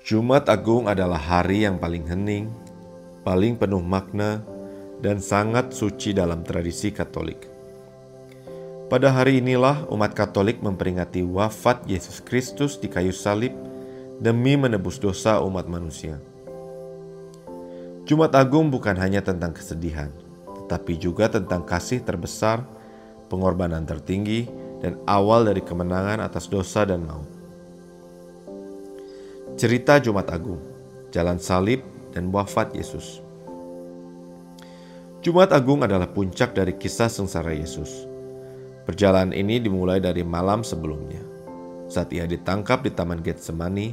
Jumat Agung adalah hari yang paling hening, paling penuh makna, dan sangat suci dalam tradisi Katolik. Pada hari inilah umat Katolik memperingati wafat Yesus Kristus di kayu salib demi menebus dosa umat manusia. Jumat Agung bukan hanya tentang kesedihan, tetapi juga tentang kasih terbesar, pengorbanan tertinggi, dan awal dari kemenangan atas dosa dan maut. Cerita Jumat Agung, jalan salib dan wafat Yesus. Jumat Agung adalah puncak dari kisah sengsara Yesus. Perjalanan ini dimulai dari malam sebelumnya, saat ia ditangkap di Taman Getsemani,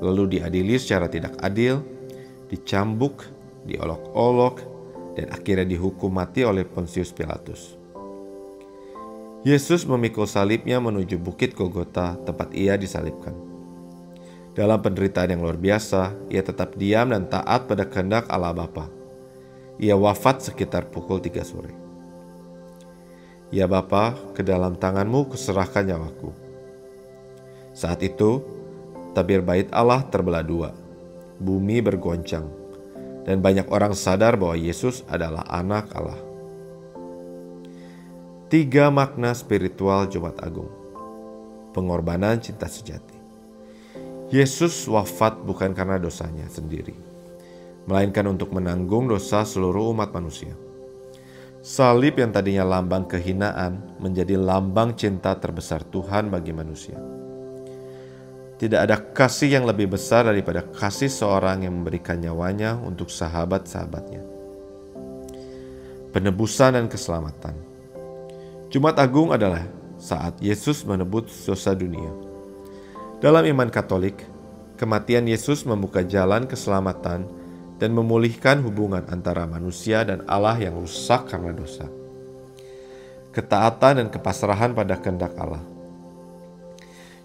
lalu diadili secara tidak adil, dicambuk, diolok-olok, dan akhirnya dihukum mati oleh Pontius Pilatus. Yesus memikul salibnya menuju Bukit Golgota, tempat ia disalibkan. Dalam penderitaan yang luar biasa, ia tetap diam dan taat pada kehendak Allah Bapa. Ia wafat sekitar pukul 3 sore. Ya Bapa, ke dalam tangan-Mu kuserahkan nyawaku. Saat itu, tabir bait Allah terbelah dua. Bumi bergoncang, dan banyak orang sadar bahwa Yesus adalah anak Allah. 3 makna spiritual Jumat Agung. Pengorbanan cinta sejati. Yesus wafat bukan karena dosanya sendiri, melainkan untuk menanggung dosa seluruh umat manusia. Salib yang tadinya lambang kehinaan menjadi lambang cinta terbesar Tuhan bagi manusia. Tidak ada kasih yang lebih besar daripada kasih seorang yang memberikan nyawanya untuk sahabat-sahabatnya. Penebusan dan keselamatan. Jumat Agung adalah saat Yesus menebus dosa dunia. Dalam iman Katolik, kematian Yesus membuka jalan keselamatan dan memulihkan hubungan antara manusia dan Allah yang rusak karena dosa. Ketaatan dan kepasrahan pada kehendak Allah.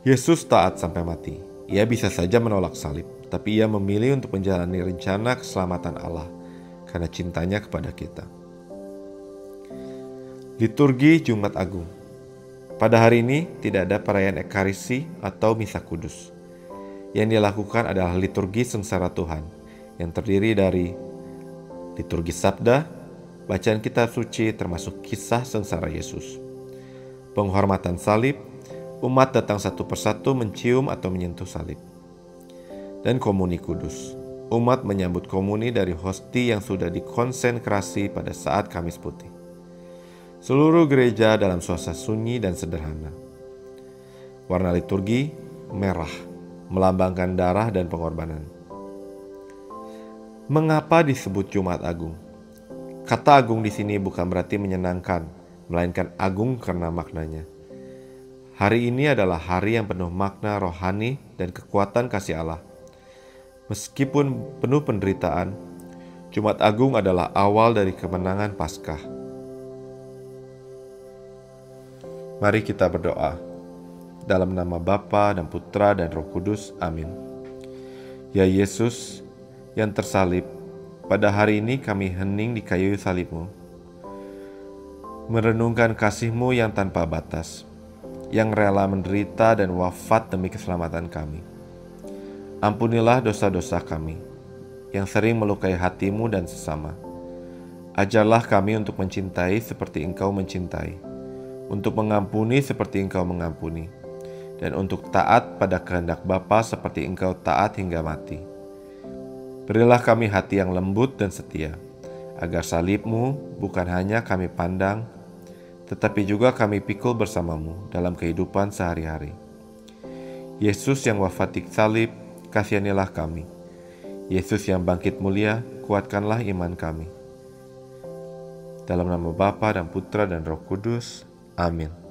Yesus taat sampai mati. Ia bisa saja menolak salib, tapi ia memilih untuk menjalani rencana keselamatan Allah karena cintanya kepada kita. Liturgi Jumat Agung. Pada hari ini tidak ada perayaan Ekaristi atau Misa Kudus. Yang dilakukan adalah liturgi sengsara Tuhan, yang terdiri dari liturgi sabda, bacaan kitab suci termasuk kisah sengsara Yesus, penghormatan salib, umat datang satu persatu mencium atau menyentuh salib, dan komuni kudus. Umat menyambut komuni dari hosti yang sudah dikonsekrasi pada saat Kamis Putih. Seluruh gereja dalam suasana sunyi dan sederhana. Warna liturgi merah, melambangkan darah dan pengorbanan. Mengapa disebut Jumat Agung? Kata agung di sini bukan berarti menyenangkan, melainkan agung karena maknanya. Hari ini adalah hari yang penuh makna rohani dan kekuatan kasih Allah. Meskipun penuh penderitaan, Jumat Agung adalah awal dari kemenangan Paskah. Mari kita berdoa. Dalam nama Bapa dan Putra dan Roh Kudus. Amin. Ya Yesus yang tersalib, pada hari ini kami hening di kayu salib-Mu, merenungkan kasih-Mu yang tanpa batas, yang rela menderita dan wafat demi keselamatan kami. Ampunilah dosa-dosa kami, yang sering melukai hati-Mu dan sesama. Ajarlah kami untuk mencintai seperti Engkau mencintai, untuk mengampuni seperti Engkau mengampuni, dan untuk taat pada kehendak Bapa seperti Engkau taat hingga mati. Berilah kami hati yang lembut dan setia, agar salib-Mu bukan hanya kami pandang, tetapi juga kami pikul bersama-Mu dalam kehidupan sehari-hari. Yesus yang wafat di salib, kasihanilah kami. Yesus yang bangkit mulia, kuatkanlah iman kami. Dalam nama Bapa dan Putra dan Roh Kudus. Amin.